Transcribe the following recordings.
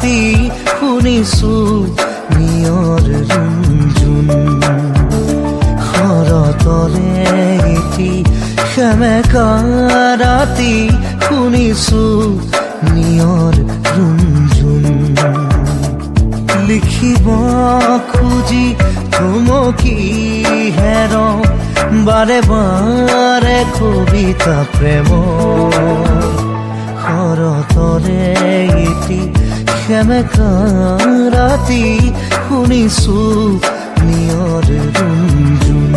ৰাতি শুনিছো নিয়ৰ ৰুণজুণ শৰতৰে এটি সেমেকা ৰাতি শুনিছো নিয়ৰ ৰুণজুণ লিখিব খুজি থমকি হেৰওঁ বাৰে বাৰে কবিতা প্ৰেম শৰতৰে এটি সেমেকা ৰাতি শুনিছো নিয়ৰ ৰুণজুণ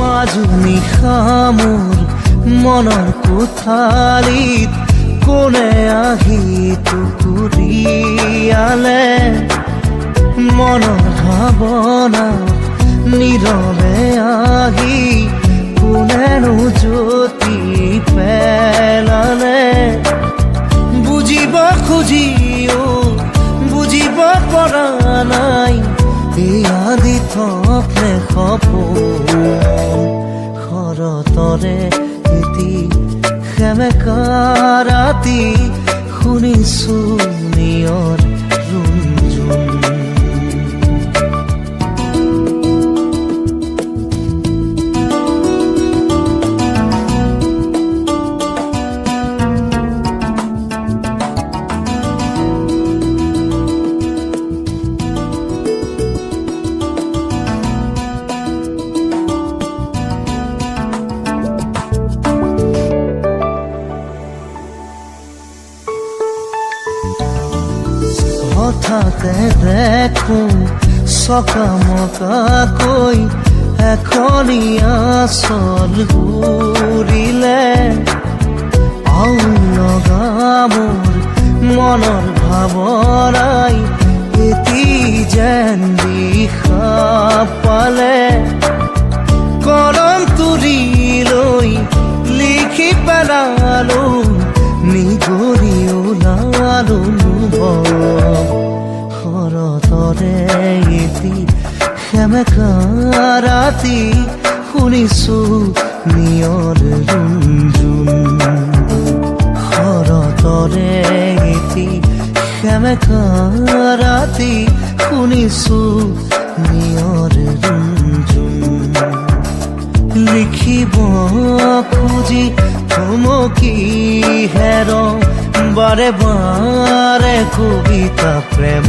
মাজুনি খামোৰ মনৰ কোঠালিত কোনে আহি টুকুৰিয়ালে মনৰ ভাৱনা নীৰৱে আহি কোনেনো জ্যোতি পেলালে বুজিব খুজিও বুজিব পৰা নাই এয়া দি থপনে সপোন শৰতৰে এটি সেমেকা ৰাতি শুনিছো নিয়ৰ ৰুণজুণ হঠাতে দেখো চকামকাকৈ এখনি আচল ঘূৰিলে আউল লগা মোৰ মনৰ ভাৱনাই এটি যেন দিশা পালে কৰম তুৰি লৈ লিখি পেলালো নিগৰি ওলালো শৰতৰে এটি সেমেকা ৰাতি শুনিছো নিয়ৰ ৰুণজুণ শৰতৰে এটি সেমেকা ৰাতি শুনিছো নিয়ৰ ৰুণজুণ লিখিব খুজি থমকি হেৰওঁ বাৰে বাৰে কবিতা প্ৰেম